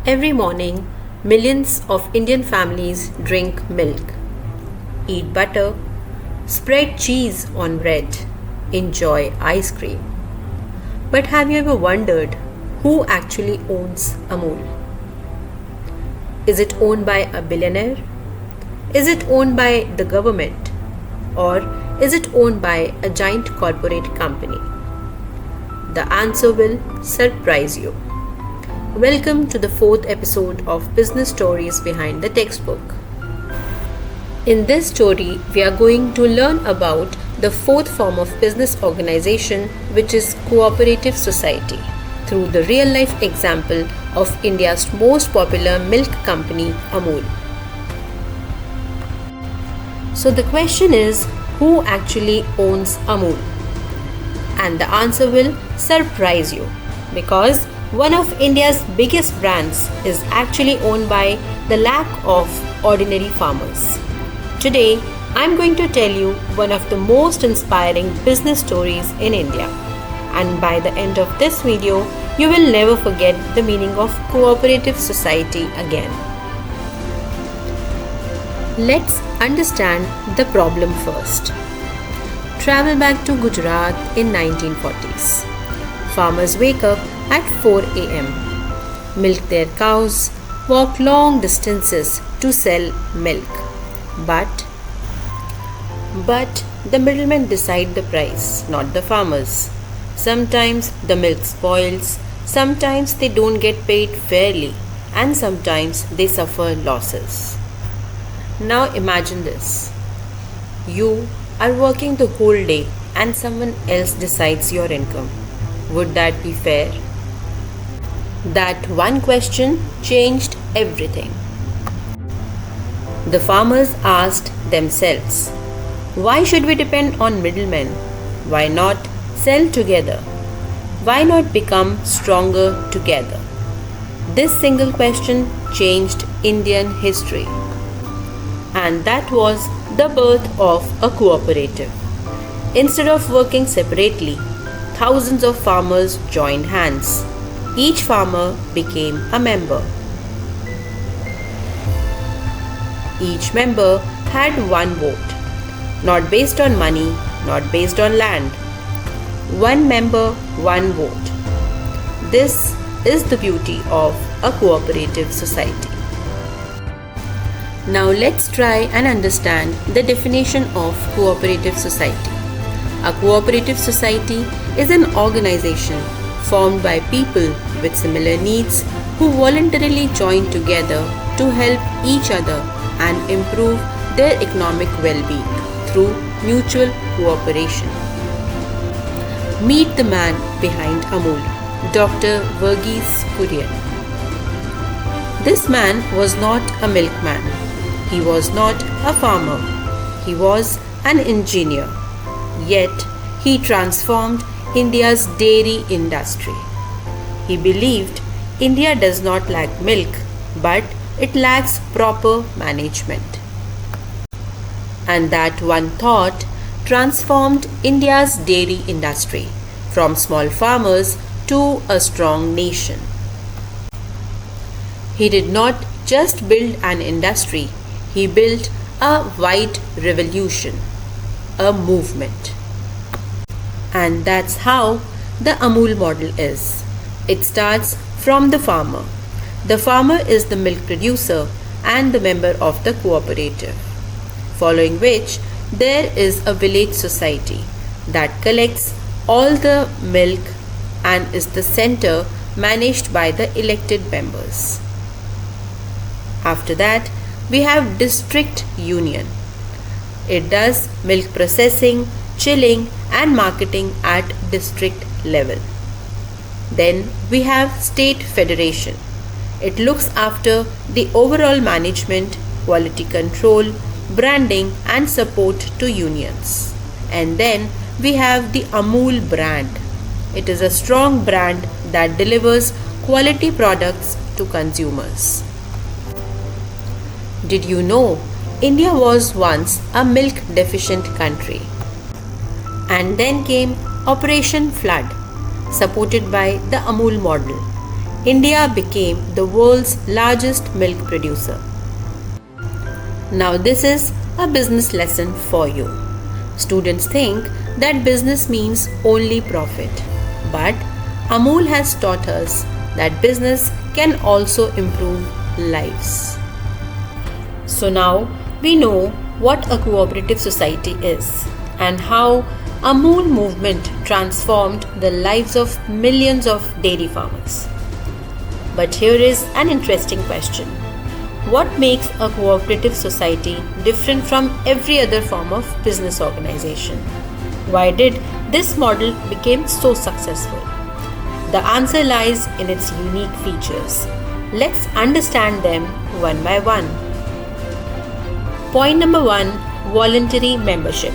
Every morning, millions of Indian families drink milk, eat butter, spread cheese on bread, enjoy ice cream. But have you ever wondered who actually owns Amul? Is it owned by a billionaire? Is it owned by the government? Or is it owned by a giant corporate company? The answer will surprise you. Welcome to the fourth episode of Business Stories Behind the Textbook. In this story, we are going to learn about the fourth form of business organization, which is Cooperative Society, through the real-life example of India's most popular milk company, Amul. So the question is, who actually owns Amul? And the answer will surprise you, because one of India's biggest brands is actually owned by the lakh of ordinary farmers. Today, I'm going to tell you one of the most inspiring business stories in India. And by the end of this video, you will never forget the meaning of cooperative society again. Let's understand the problem first. Travel back to Gujarat in 1940s. Farmers wake up at 4 a.m., milk their cows, walk long distances to sell milk. But the middlemen decide the price, not the farmers. Sometimes the milk spoils, sometimes they don't get paid fairly, and sometimes they suffer losses. Now imagine this. You are working the whole day and someone else decides your income. Would that be fair? That one question changed everything. The farmers asked themselves, why should we depend on middlemen? Why not sell together? Why not become stronger together? This single question changed Indian history. And that was the birth of a cooperative. Instead of working separately, thousands of farmers joined hands. Each farmer became a member. Each member had one vote, not based on money, not based on land. One member, one vote. This is the beauty of a cooperative society. Now let's try and understand the definition of cooperative society. A cooperative society is an organization formed by people with similar needs who voluntarily join together to help each other and improve their economic well-being through mutual cooperation. Meet the man behind Amul, Dr. Verghese Kurian. This man was not a milkman. He was not a farmer. He was an engineer. Yet, he transformed India's dairy industry. He believed India does not lack milk, but it lacks proper management. And that one thought transformed India's dairy industry from small farmers to a strong nation. He did not just build an industry, he built a white revolution, a movement. And that's how the Amul model is. It starts from the farmer. The farmer is the milk producer and the member of the cooperative. Following which, there is a village society that collects all the milk and is the center managed by the elected members. After that, we have district union. It does milk processing, chilling and marketing at district level. Then we have state federation. It looks after the overall management, quality control, branding and support to unions. And then we have the Amul brand. It is a strong brand that delivers quality products to consumers. Did you know India was once a milk deficient country? And then came Operation Flood, supported by the Amul model. India became the world's largest milk producer. Now, this is a business lesson for you. Students think that business means only profit, but Amul has taught us that business can also improve lives. So now we know what a cooperative society is and how Amul movement transformed the lives of millions of dairy farmers. But here is an interesting question. What makes a cooperative society different from every other form of business organization? Why did this model become so successful? The answer lies in its unique features. Let's understand them one by one. Point number 1, voluntary membership.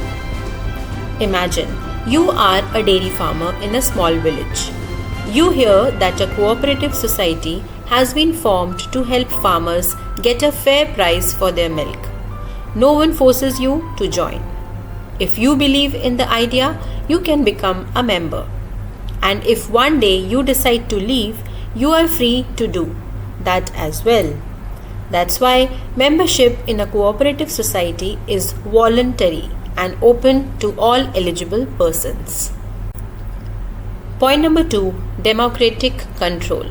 Imagine you are a dairy farmer in a small village. You hear that a cooperative society has been formed to help farmers get a fair price for their milk. No one forces you to join. If you believe in the idea, you can become a member. And if one day you decide to leave, you are free to do that as well. That's why membership in a cooperative society is voluntary and open to all eligible persons. Point number 2, democratic control.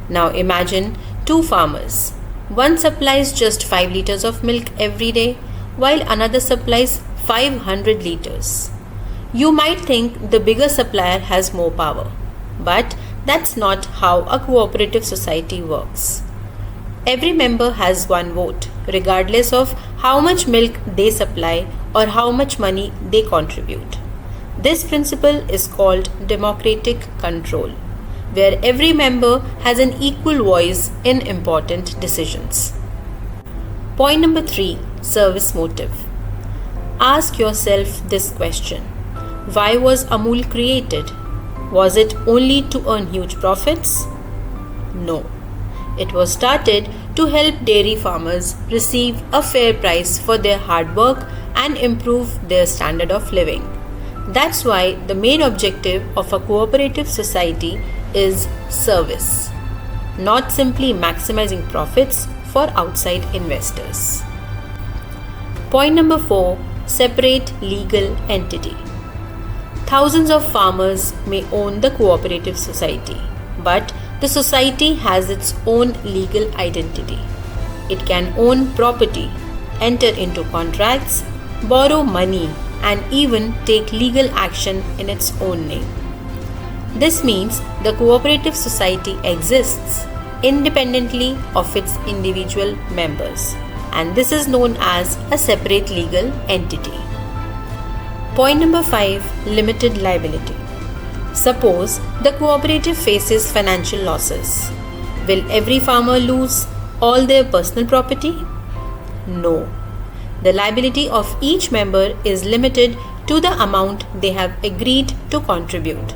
Now imagine two farmers. One supplies just 5 liters of milk every day, while another supplies 500 liters. You might think the bigger supplier has more power, but that's not how a cooperative society works. Every member has one vote, regardless of how much milk they supply or how much money they contribute. This principle is called democratic control, where every member has an equal voice in important decisions. Point number 3, service motive. Ask yourself this question. Why was Amul created? Was it only to earn huge profits? No. It was started to help dairy farmers receive a fair price for their hard work and improve their standard of living. That's why the main objective of a cooperative society is service, not simply maximizing profits for outside investors. Point number 4, separate legal entity. Thousands of farmers may own the cooperative society, but the society has its own legal identity. It can own property, enter into contracts, borrow money, and even take legal action in its own name. This means the cooperative society exists independently of its individual members, and this is known as a separate legal entity. Point number 5, limited liability. Suppose the cooperative faces financial losses. Will every farmer lose all their personal property? No. The liability of each member is limited to the amount they have agreed to contribute.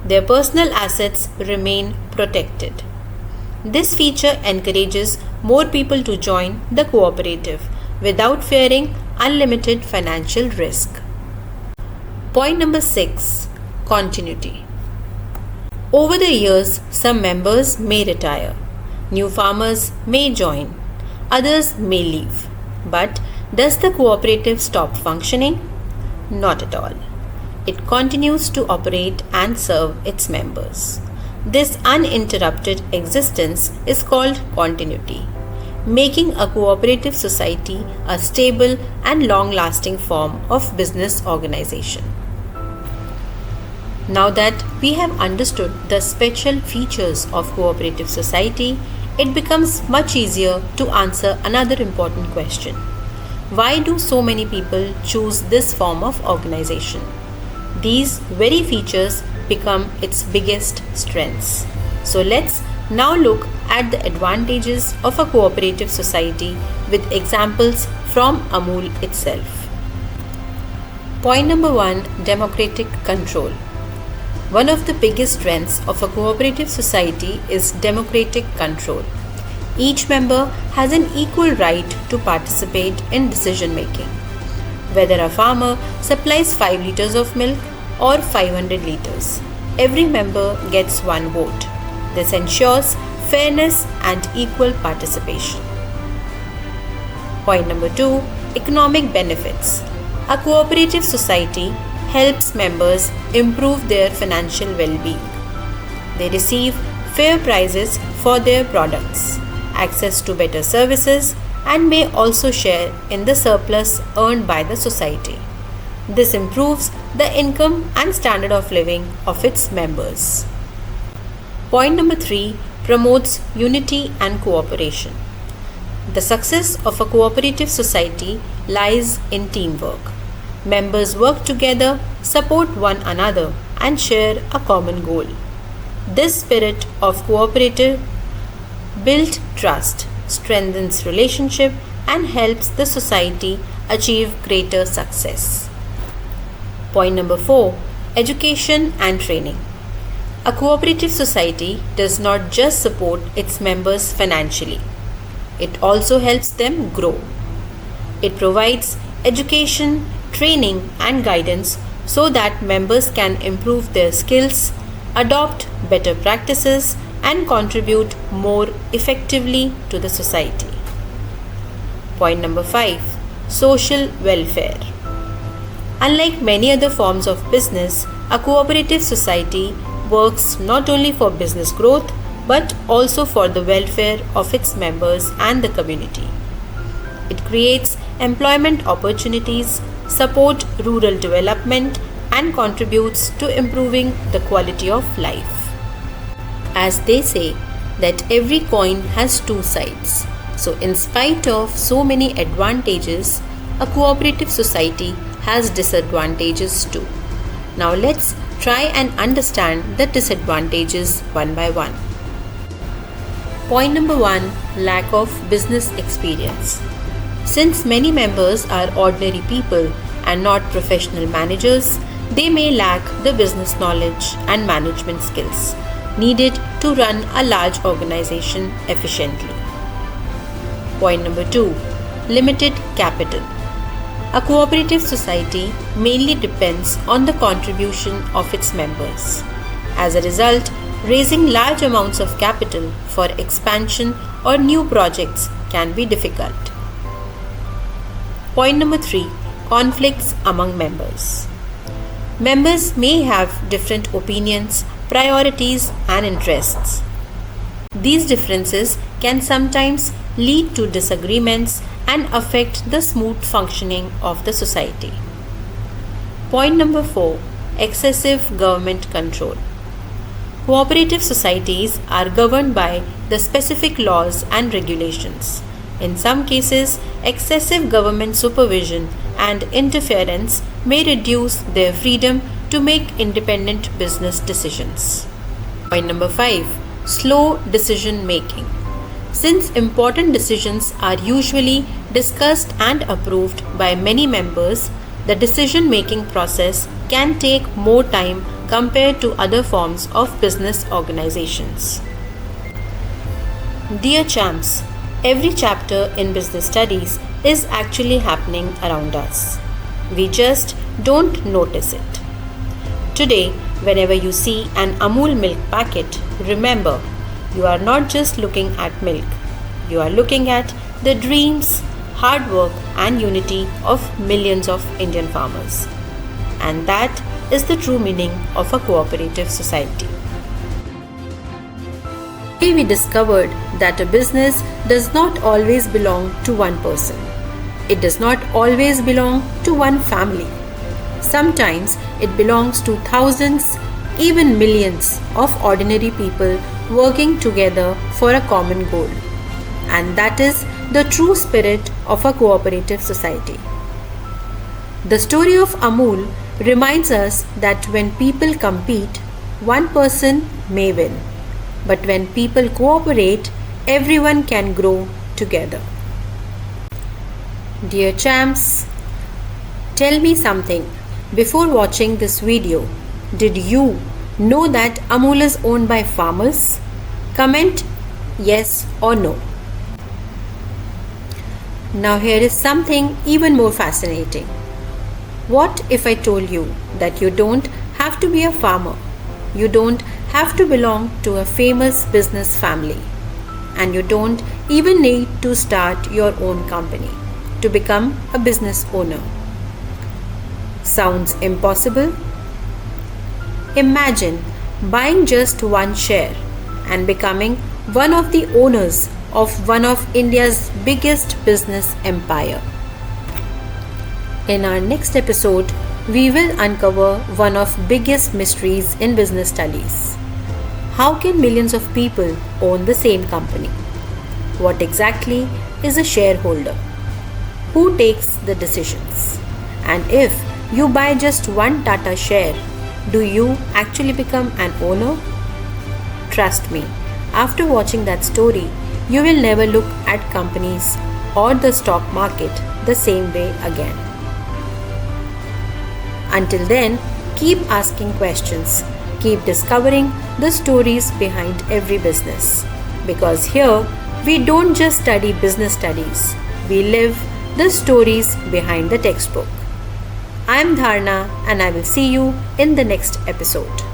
Their personal assets remain protected. This feature encourages more people to join the cooperative without fearing unlimited financial risk. Point number 6, continuity. Over the years, some members may retire. New farmers may join. Others may leave. But does the cooperative stop functioning? Not at all. It continues to operate and serve its members. This uninterrupted existence is called continuity, making a cooperative society a stable and long-lasting form of business organization. Now that we have understood the special features of cooperative society, it becomes much easier to answer another important question. Why do so many people choose this form of organization? These very features become its biggest strengths. So let's now look at the advantages of a cooperative society with examples from Amul itself. Point number 1, democratic control. One of the biggest strengths of a cooperative society is democratic control. Each member has an equal right to participate in decision making. Whether a farmer supplies 5 liters of milk or 500 liters, every member gets one vote. This ensures fairness and equal participation. Point number 2, economic benefits. A cooperative society helps members improve their financial well-being. They receive fair prices for their products, access to better services, and may also share in the surplus earned by the society. This improves the income and standard of living of its members. Point number 3, promotes unity and cooperation. The success of a cooperative society lies in teamwork. Members work together, support one another, and share a common goal. This spirit of cooperative builds trust, strengthens relationship, and helps the society achieve greater success. Point number 4, education and training. A cooperative society does not just support its members financially. It also helps them grow. It provides education, training, and guidance so that members can improve their skills, adopt better practices, and contribute more effectively to the society. Point number 5, social welfare. Unlike many other forms of business, a cooperative society works not only for business growth but also for the welfare of its members and the community. It creates employment opportunities, supports rural development, and contributes to improving the quality of life. As they say that every coin has two sides. So in spite of so many advantages, a cooperative society has disadvantages too. Now let's try and understand the disadvantages one by one. Point number 1, lack of business experience. Since many members are ordinary people and not professional managers, they may lack the business knowledge and management skills needed to run a large organization efficiently. Point number 2, limited capital. A cooperative society mainly depends on the contribution of its members. As a result, raising large amounts of capital for expansion or new projects can be difficult. Point number 3, conflicts among members. Members may have different opinions, priorities, and interests. These differences can sometimes lead to disagreements and affect the smooth functioning of the society. Point number 4, excessive government control. Cooperative societies are governed by the specific laws and regulations. In some cases, excessive government supervision and interference may reduce their freedom to make independent business decisions. Point number 5, slow decision making. Since important decisions are usually discussed and approved by many members, the decision making process can take more time compared to other forms of business organizations. Dear champs, every chapter in business studies is actually happening around us. We just don't notice it. Today, whenever you see an Amul milk packet, remember, you are not just looking at milk. You are looking at the dreams, hard work, and unity of millions of Indian farmers. And that is the true meaning of a cooperative society. Today we discovered that a business does not always belong to one person. It does not always belong to one family. Sometimes it belongs to thousands, even millions of ordinary people working together for a common goal. And that is the true spirit of a cooperative society. The story of Amul reminds us that when people compete, one person may win. But when people cooperate, everyone can grow together. Dear champs, tell me something. Before watching this video, did you know that Amul is owned by farmers? Comment yes or no. Now here is something even more fascinating. What if I told you that you don't have to be a farmer? You don't have to belong to a famous business family, and you don't even need to start your own company to become a business owner. Sounds impossible? Imagine buying just one share and becoming one of the owners of one of India's biggest business empire. In our next episode, we will uncover one of biggest mysteries in business studies. How can millions of people own the same company? What exactly is a shareholder? Who takes the decisions? And if you buy just one Tata share, do you actually become an owner? Trust me, after watching that story, you will never look at companies or the stock market the same way again. Until then, keep asking questions. Keep discovering the stories behind every business. Because here, we don't just study business studies, we live the stories behind the textbook. I'm Dhaarna, and I will see you in the next episode.